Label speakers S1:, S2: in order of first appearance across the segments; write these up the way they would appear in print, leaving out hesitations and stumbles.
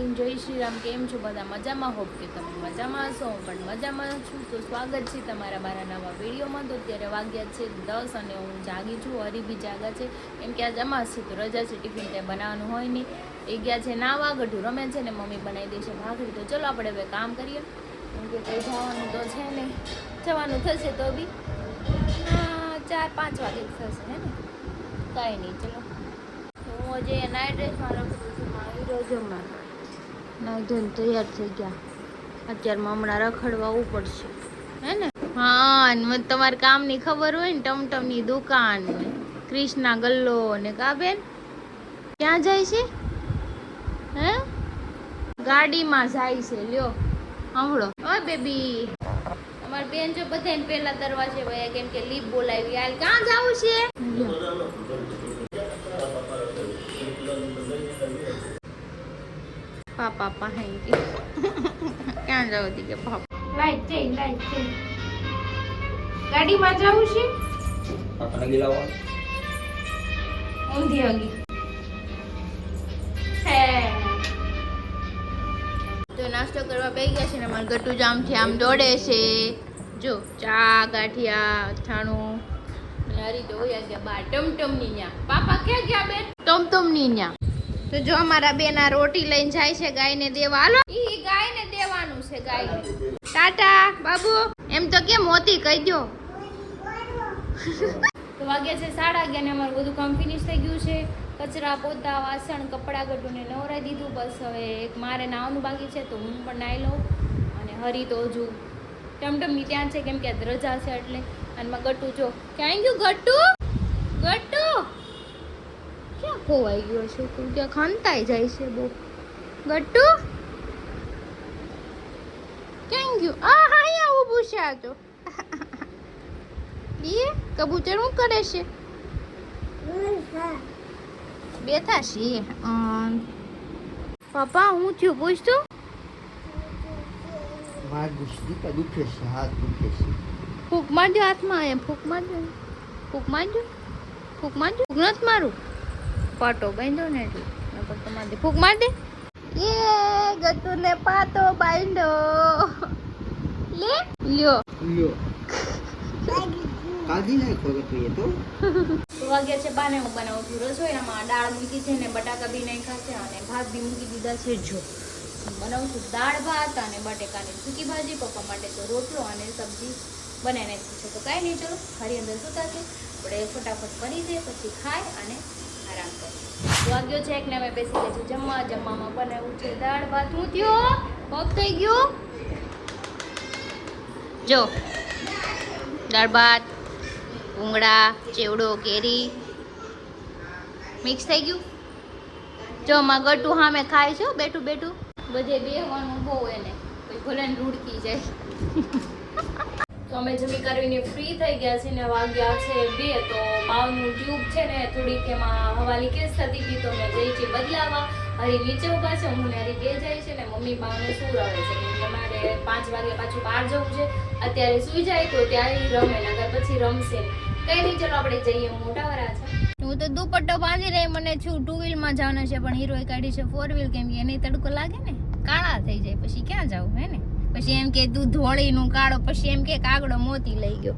S1: Morning, જય શ્રી રામ. કેમ છો બધા? મજામાં? હોપ કે તમે મજામાં હશો. હું પણ મજામાં છું. તો સ્વાગત છે તમારા મારા નવા વિડીયોમાં. તો અત્યારે વાગ્યા છે 10 અને હું જાગી છું. હરી બી જાગા છે કેમ કે આજ અમાસ છે તો રજા છે, ટિફિન કંઈ બનાવવાનું હોય નહીં. એ ગયા છે નાવા, ગઢું રમે છે ને મમ્મી બનાવી દેશે ભાખરી. તો ચલો આપણે હવે કામ કરીએ કેમ કે કંઈ જવાનું તો છે નહીં. જવાનું થશે તો બી 4-5 વાગે થશે હે ને, કાંઈ નહીં. ચલો હું જે નાઇટ ડ્રેસમાં રખડું છું, રોજમાં નાઈ ધોઈને તૈયાર થઈ ગયા. અત્યારમાં હમણાં રખડવા પડશે હે ને. હા, મને તમારે કામની ખબર હોય ને, ટમટમની દુકાન, ક્રિષ્ના ગલ્લો ને કા બેન ક્યાં જાય છે? હે ગાડીમાં જાય છે. લ્યો સાંભળો. ઓય બેબી, અમાર બેન જો બધાને પહેલા દરવાજે વયા કેમ કે લીપ બોલાવી. હાલ ક્યાં જાવું છે? પાપા પાસે ક્યાં જાવ હતી કે પાપા લાઈટ છે ગાડીમાં જાવું છે. પાપાને ગિલાવા ઊંધી આગી હે. તો નાસ્તો કરવા બેસી ગયા છે ને અમાર ગટુ જામથી આમ દોડે છે. જો ચા ગાંઠિયા અથાણું હરી તો હોય ગયા બાર ટમટમની ન્યા. પાપા ક્યાં ગયા બેન? ટમટમની ન્યા. તો જો અમારા બેન આ રોટી લઈને જાય છે ગાયને દેવા. હાલો, ઈ ગાયને દેવાનું છે. ગાયને ટાટા બાબુ એમ તો કે મોતી કહી દો. તો વાગ્યા છે 11:30 ને અમારું બધું કામ ફિનિશ થઈ ગયું છે. કચરા પોતા વાસણ કપડા ગટુને નવરાઈ દીધું. બસ હવે એક મારે નાવાનું બાકી છે તો હું પણ નાઈ લઉં. અને હરી તો હજુ ટમટમની ત્યાં છે કેમ કે રજા છે એટલે. અને માં ગટુ જો ક્યાં ગયું? ગટુ ગટુ ક્યાં ખોવાઈ ગયો છે? તું ત્યાં ખાંતાઈ જાય છે બહુ. ગટ્ટુ ક્યાં ગયું? આ હા અહીંયા ઊભું છે. આ તો ઈ કબૂતર શું કરે છે? બેઠા છે. પપ્પા હું થયું પૂછતું?
S2: દુખે છે, હાથ દુખે છે.
S1: ફૂક મારજો હાથમાં. એમ ફૂક મારજો, ફૂક મારજો, ફૂક મારજો. ફૂક નથી મારું, પાટો બાંધો ને એટલે નકર તમારે ફૂક માર દે. એ ગટુ ને પાટો બાંધો લે. લ્યો
S2: કાઢી નાખો ગટુ એ તો.
S1: વાગ્યા છે 12 ને હું બનાવું છું રસોઈમાં. દાળ મૂકી છે ને બટાકા બી નાખ્યા છે અને ભાત બી મૂકી દીધા છે. જો બનાવું છું દાળ ભાત અને બટેકાની સૂકી ભાજી. પપ્પા માટે તો રોટલો અને સબ્જી બનાવી નાખી છે. તો કાંઈ નહીં, ચલો ઘરી અંદર સુતા છે આપણે ફટાફટ કરી દઈએ પછી ખાય અને આરામ કરીએ. વાગ્યો છે 1 ને અમે બેસી ગયા છે જમવા. જમવામાં બનાવ્યું છે દાળ ભાત. હું થયો પગ થઈ ગયું. જો દાળ ભાત, ભૂંગળા, ચેવડો, કેરી મિક્સ થઈ ગયું. જો માં ગટુ સામે ખાય છે બેઠું બેઠું. બધે બેહવાનું બહુ એને પછી ભલે ને રૂડકી જાય. તો અમે જમી કરીને ફ્રી થઈ ગયા છે ને વાગ્યા છે 2. તો માવનું ટ્યુબ છે ને થોડીક એમાં હવા લીકેજ થતી હતી તો મેં જઈ છે બદલાવા. હરી નીચે ઉભા છે, હું ને હરી બે જાય છે ને મમ્મી બાને શું રહે છે કેમ કે અમારે 5 વાગે પાછું બહાર જવું છે. અત્યારે સુઈ જાય તો ત્યારે રમે નગર પછી રમશે. કઈ નહીં, ચલો આપણે જઈએ. મોટા વરા છે. હું તો દુપટ્ટો બાંધી રહી. મને છું 2 વ્હીલમાં જવાનું છે પણ હીરોએ કાઢી છે 4 વ્હીલ કેમ કે એને તડકો લાગે ને, કાળા થઈ જાય પછી ક્યાં જવું હે ને. પછી એમ કે તું ધોળી નું કાળો, પછી એમ કે કાગડો મોતી લઈ ગયો.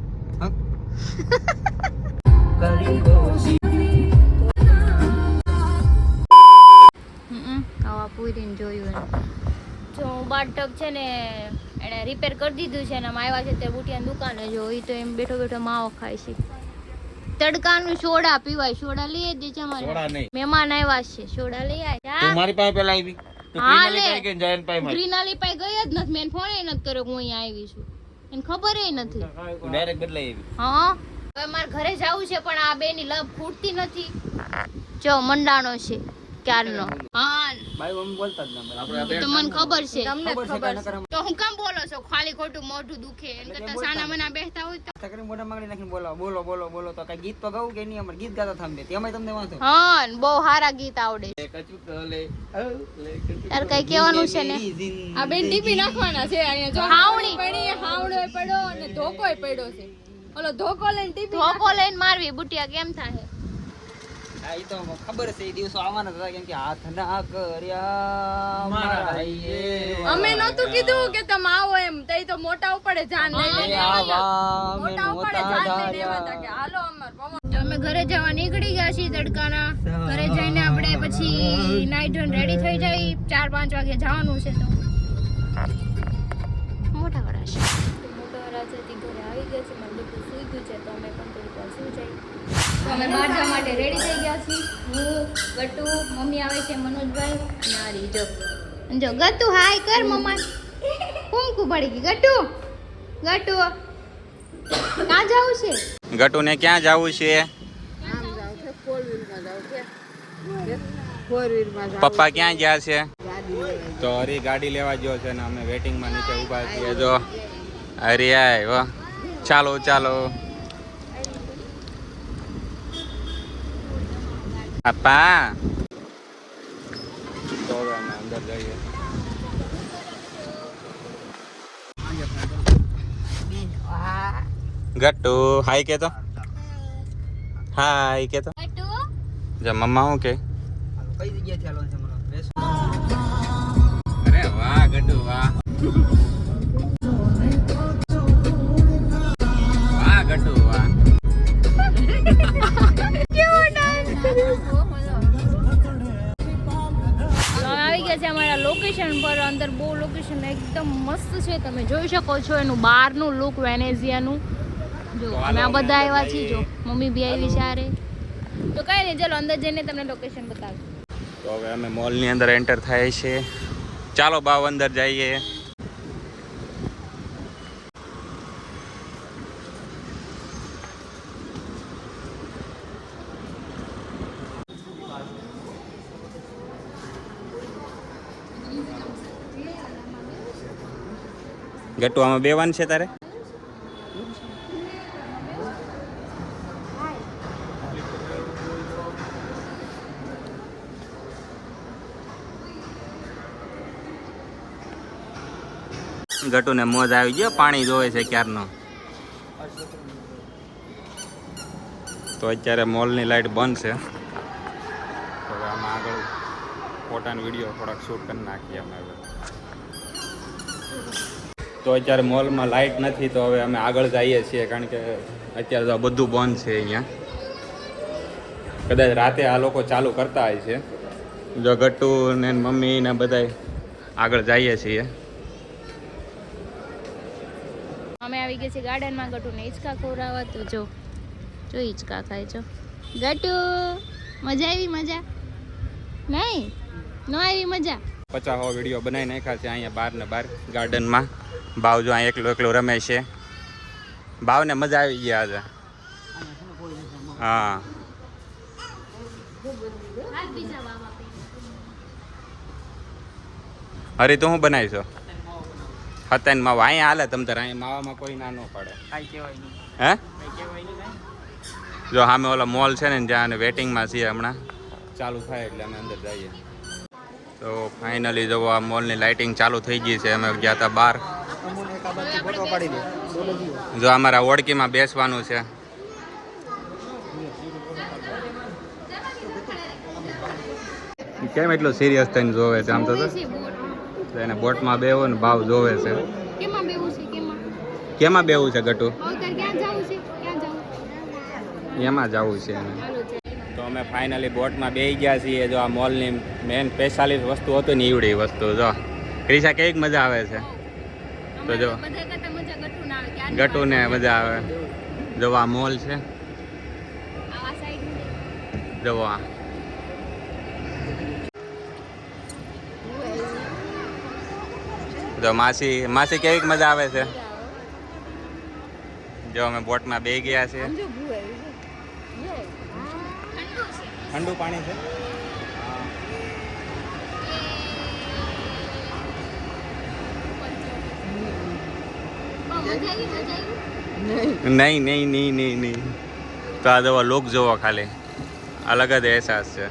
S1: આવા પૂરીને જોયું જો બાટક છે ને એને રિપેર કરી દીધું છે ને આમ આવ્યા છે તે બુટિયાની દુકાને જો ઈ તો એમ બેઠો બેઠો માવો ખાય છે. તડકાનું સોડા પીવાય. સોડા લઈ જ છે અમારે મહેમાન આવ્યા છે. સોડા લઈ આય.
S2: તું મારી પાસે પેલા આવી.
S1: હા લે ગ્રીનાલી પાસે ગઈ જ નથી. મેં ફોન નથી કર્યો હું અહીંયા આવી છું. એને ખબર નથી.
S2: ડાયરેક્ટ બદલાઈ આવી.
S1: હા હવે મારે ઘરે જવું છે પણ આ બેની લવ ફૂટતી નથી. જો મંડાણો છે ક્યારનો. હા
S2: ભાઈ મમ્મી બોલતા જ ના
S1: આપણે તો મને ખબર છે. તમને ખબર છે તો હું કેમ બોલો છો? ખાલી ખોટું મોઢું દુખે એમ કરતા સાના મના બેસતા હોય તો
S2: તકરી મોઢા માંગડી નાખીને બોલો બોલો બોલો બોલો તો કઈ ગીત તો ગાવું કે નહીં? અમાર ગીત ગાતા થાંભે તેમાંય તમને વાંધો.
S1: હા બહુ સારા ગીત આવડે. યાર કઈ કહેવાનું છે ને?
S3: આ બેન ટીપી નાખવાના છે અહીંયા. જો
S1: હાવણી
S3: પડી, હાવડો પડ્યો અને ધોકોય પડ્યો છે. ઓલો ધોકો લઈને ટીપી
S1: ધોકો લઈને મારવી બુટિયા કેમ થાય?
S2: હા ઈ તો ખબર છે એ દિવસો આવવાના હતા કેમ કે હાથ ના કર્યા મારા ભાઈએ
S3: અમે નહોતું કીધું કે તમે આવો એમ તઈ તો મોટા ઉપડે જાન લઈને
S2: આવા
S3: મોટા ઉપડે જાન લઈને આવ્યા કે હાલો અમાર પવન
S1: અમે ઘરે જવા નીકળી ગયા છીએ તડકાના. ઘરે જઈને આપણે પછી નાઈટ ધોઈને રેડી થઈ જઈ. 4-5 વાગે જવાનું છે તો મોટા વરાછાથી ઘરે આવી ગયા છે. મારું દીકરું સૂઈ ગયું છે તો અમે પણ થોડીક વાર સૂઈ જઈએ. તો અમે બહાર જવા માટે રેડી થઈ ગયા છીએ. હું, ગટ્ટુ, મમ્મી આવે છે, મનોજભાઈ અને આરી જો. જો ગટ્ટુ હાય કર મમ્મા. કુમકુ પડી ગઈ. ગટ્ટુ ગટ્ટુ ક્યાં જવું છે?
S4: ગટુ ને ક્યાં જવું છે? પપ્પા ક્યાં ગયા છે? તો હરી ગાડી લેવા ગયો છે ને અમે વેટિંગ માં નીચે ઊભા છીએ. જો હરી આવ્યો. ચાલો ચાલો પપ્પા. તો હવે અમે અંદર જઈએ. ગટ્ટુ હાય કે તો હાય કે તો
S1: ગટ્ટુ
S4: જા મમ્મા હું કે
S2: કઈ જગ્યાથી હાલવાનું છે મને રેસ
S4: અરે વાહ ગટ્ટુ વાહ વાહ ગટ્ટુ વાહ
S1: આવી ગયા છે અમારા લોકેશન પર. અંદર બહુ લોકેશન એકદમ મસ્ત છે. તમે જોઈ શકો છો એનું બહારનું લુક વેનેઝિયાનું. જો અમે આ બધા આવ્યા છીએ. જો મમ્મી બી આવી છે આરે. તો કઈ નહીં, ચલો અંદર જઈને તમને લોકેશન બતાવું.
S4: તો હવે અમે મોલ ની અંદર એન્ટર થાય છે. ચાલો બાવ અંદર જઈએ. ગટ્ટુ આમાં બેવાનું છે તારે? ગટ્ટુ ને મોજ આવી ગયો. પાણી જોવે છે ક્યારનો. તો અત્યારે મોલની લાઈટ બંધ છે. તો હવે આમાં આગળ ફોટા વિડીયો થોડાક શૂટ કરી નાખીએ અમે હવે. તો અત્યારે મોલમાં લાઇટ નથી તો હવે અમે આગળ જઈએ છીએ કારણ કે અત્યારે તો બધું બંધ છે અહીંયા. કદાચ રાતે આ લોકો ચાલુ કરતા હોય છે. જો ગટ્ટુ ને મમ્મી ને બધા આગળ જઈએ છીએ.
S1: અમે આવી ગયા છીએ ગાર્ડનમાં. ગટ્ટુને હિંચકા ખવડાવવા. તો જો જો હિંચકા ખાય છો. ગટ્ટુ મજા આવી? મજા નહીં? ન આવી મજા?
S4: 50 વિડીયો બનાવી નાખ્યા છે અહીંયા બહાર ને બહાર ગાર્ડનમાં. બાવ જો અહીં એકલો રમે છે. બાવને મજા આવી ગયા આજે. હા હરી તો હું બનાવીશો હતન માવા અહીંયા હાલે. તમ તારે અહીં માવામાં કોઈ ના ન પડે.
S2: કાઈ કહેવાય નહીં
S4: હે
S2: કાઈ કહેવાય નહીં કાઈ.
S4: જો સામે ઓલા મોલ છે ને જ્યાં વેટિંગમાં છીએ. હમણાં ચાલુ થાય એટલે અમે અંદર જઈએ. તો ફાઇનલી જો આ મોલની લાઇટિંગ ચાલુ થઈ ગઈ છે. અમે ગયા હતા બહાર. જો અમારા ઓળખીમાં બેસવાનું છે. કેમ એટલું સિરિયસ થઈને જોવે છે? આમ તો એને બોટમાં બેવો ને ભાવ જોવે છે.
S1: કેમાં બેવું છે?
S4: કેમાં બેવું છે ગટ્ટુ?
S1: ક્યાં જવું છે? ક્યાં જવું?
S4: એમાં જવું છે એને. તો અમે ફાઇનલી બોટમાં બેસી ગયા છીએ. જો આ મોલની મેન 45 વસ્તુ હતી ને એવડી વસ્તુ. જો ક્રિશા કેવી મજા આવે છે. તો જો ગટ્ટુ ને મજા આવે. જો આ મોલ છે. જો આ જો માસી કેવી મજા આવે છે. જો અમે બોટમાં બે ગયા છે. ઠંડુ પાણી છે. નહીં નહીં નહીં નહીં નહીં. તો આ જવા લોક જોવો ખાલી અલગ જ અહેસાસ છે.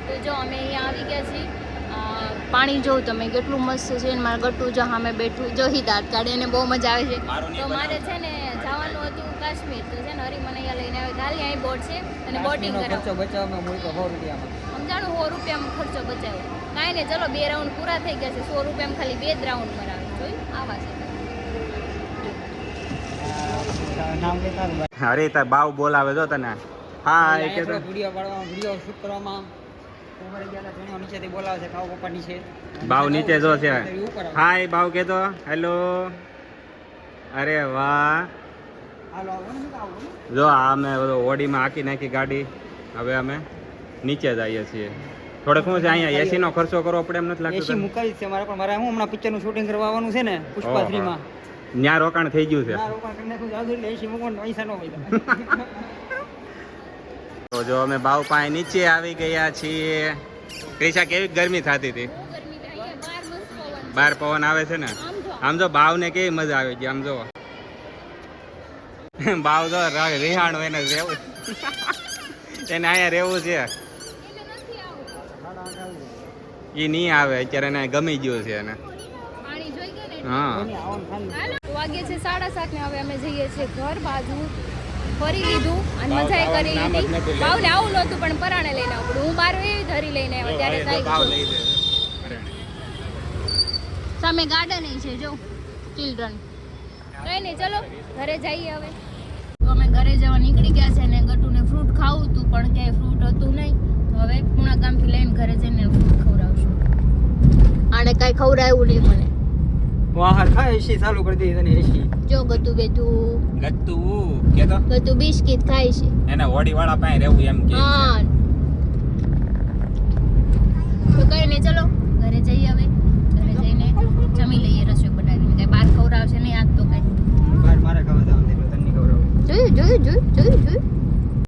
S1: તો જો અમે અહીંયા આવી ગયા છીએ પાણી જોઉં તમે કેટલું મસ્ત છે અને મારા ગટ્ટુ જો સામે બેઠું જો હી દાંત કાઢે એને બહુ મજા આવે છે. તો મારે છે ને જવાનું હતું કાશ્મીર, તો છે ને હરી મને અહીંયા લઈને આવે. ખાલી અહીં બોટ છે અને બોટિંગ કરાવ
S2: ખર્ચો બચાવવામાં મૂકો 100 રૂપિયામાં.
S1: સમજાણું 100 રૂપિયામાં ખર્ચો બચાવ્યો. કાંઈ નહીં, ચલો 2 રાઉન્ડ પૂરા થઈ ગયા છે. 100 રૂપિયામાં ખાલી 2 જ રાઉન્ડ મરાવે. જોયું આવા છે.
S2: નામ લેતા ને
S4: અરે તાર બાવ બોલાવે જો તને. હા એ કે તો
S2: વિડિયો પાડવામાં વિડિયો શૂટ કરવામાં ઉમરે ગયા જણો નીચેથી બોલાવે છે ખાવ પપ્પા નીચે.
S4: બાવ નીચે જો છે. હા એ બાવ કે તો હેલો. અરે વાહ.
S2: હાલો આવો ને આવો ને.
S4: જો આ અમે ઓડીમાં આખી નાખી ગાડી. હવે અમે નીચે જઈએ છીએ. થોડોક શું છે અહીંયા એસી નો ખર્ચો કરવો પડે એમ નથી
S2: એસી
S4: લાગતું?
S2: મુકાવી છે મારે, પણ મારે હું હમણાં પિક્ચરનું શૂટિંગ કરવા આવવાનું છે ને પુષ્પા 3 માં.
S4: ન્યા રોકાણ થઈ ગયું છે.
S2: ના રોકાણ કરીને કોઈ જાદુ એટલે એસી મૂકવાનું પૈસા ન હોય.
S4: તો જો અમે બાવ પાસે નીચે આવી ગયા છીએ. ક્રિશા કેવી ગરમી થતી હતી?
S1: બહુ ગરમી છે અહીંયા, બહાર મસ્ત પવન છે.
S4: બહાર પવન આવે છે ને.
S1: આમ જો
S4: આમ જો બાવ ને કેવી મજા આવે છે. આમ જો બાવ જો રિહાણ હોય ને રહેવું એને અહીંયા રહેવું છે.
S1: એને નથી આવતું.
S4: એ નહીં આવે અત્યારે એને ગમી ગયું છે એને.
S1: પાણી જોઈ ગયા ને
S4: હા
S2: આવવાનું ખાલી
S1: હાલો. તો વાગ્યે છે 7:30 ને હવે અમે જઈએ છીએ ઘર બાજુ. ફરી લીધું અને
S4: બાવ
S1: મજા કરી
S4: નામ જ
S1: લીધી.
S4: નથી લેવું.
S1: બાવલે આવું નહોતું પણ પરાણે લઈને આવડું. હું બાર એવી ધરી લઈને આવ્યા ત્યારે
S4: હવે તો
S1: કાંઈ
S4: બાવ
S1: ગયું.
S4: લઈ દે. અરે.
S1: સામે ગાર્ડન છે જો ચિલ્ડ્રન. કઈ નહીં, ચલો ઘરે જઈએ હવે. તો અમે ઘરે જવા નીકળી ગયા છે ને ગટુને ફ્રૂટ ખાવું હતું પણ ક્યાંય ફ્રૂટ હતું નહીં. તો હવે પૂણા ગામથી લઈને ઘરે જઈને ફ્રૂટ ખવડાવશું. આને કાંઈ ખવડાવ્યું નહીં મને.
S2: બહાર ખાય એસી ચાલુ કરી દીધી તને એસી.
S1: જો ગતું બેતું
S4: ગતું કે તો
S1: ગતું બિસ્કિટ ખાય છે.
S4: એને હોડી વાળા પાસે રહેવું એમ કે
S1: હા તો કઈ નહીં, ચલો ઘરે જઈએ હવે. ઘરે જઈને જમી લઈએ રસોઈ બનાવીને. કઈ બહાર ખવડાવશે નહીં આજ તો કઈ.
S2: બહાર મારે ખાવા જવાનું એટલે તને નહીં ખવડાવું.
S1: જોયું.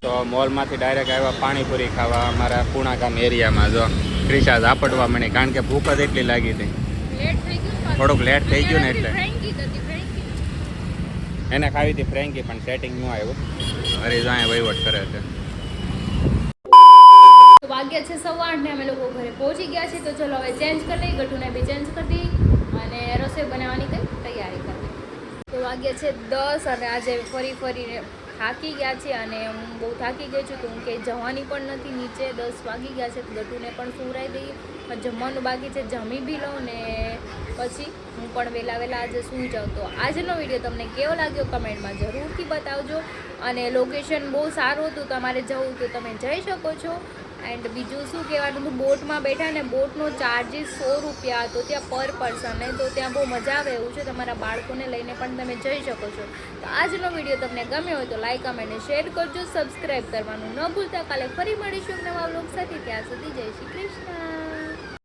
S4: તો મોલમાંથી ડાયરેક્ટ આવ્યા પાણીપુરી ખાવા અમારા પૂણા ગામ એરિયામાં. જો ક્રિશા ઝાપટવા મળી કારણ કે ભૂખ જ એટલી લાગી હતી.
S1: લેટ થઈ ગયું.
S4: થોડુંક લેટ થઈ ગયું ને એટલે
S1: ફ્રેન્કી હતી ફ્રેન્કી.
S4: એને ખાવી હતી ફ્રેન્કી પણ સેટિંગ ન આવ્યું. અરે જાય વહીવટ કરે છે.
S1: તો વાગ્યા છે 8:15 ને અમે લોકો ઘરે પહોંચી ગયા છીએ. તો ચલો હવે ચેન્જ કરી લઈએ. ગટુને બી ચેન્જ કરી દઈ અને રસોઈ બનાવવાની કંઈ તૈયારી કરી. તો વાગ્યા છે 10 અને આજે ફરીને થાકી ગયા છે અને હું બહુ થાકી ગઈ છું. તો હું ક્યાંય જવાની પણ નથી નીચે. 10 વાગી ગયા છે. તો ગટુને પણ સુવરાઈ દઈએ. જમવાનું બાકી છે, જમી બી લઉં ને પછી હું પણ વહેલા આજે સૂઈ જાઉં. તો આજનો વિડીયો તમને કેવો લાગ્યો કમેન્ટમાં જરૂરથી બતાવજો. અને લોકેશન બહુ સારું હતું, તમારે જવું તો તમે જઈ શકો છો. એન્ડ બીજું શું કહેવાનું હતું, બોટમાં બેઠા ને બોટનો ચાર્જીસ 100 રૂપિયા હતો ત્યાં પર પર્સન ને. તો ત્યાં બહુ મજા આવે એવું છે. તમારા બાળકોને લઈને પણ તમે જઈ શકો છો. તો આજનો વિડીયો તમને ગમ્યો હોય તો લાઈક કમેન્ટ અને શેર કરજો. સબસ્ક્રાઈબ કરવાનું ન ભૂલતા. કાલે ફરી મળીશું નવા વ્લોગ સાથે. ત્યાં સુધી જય શ્રી કૃષ્ણ.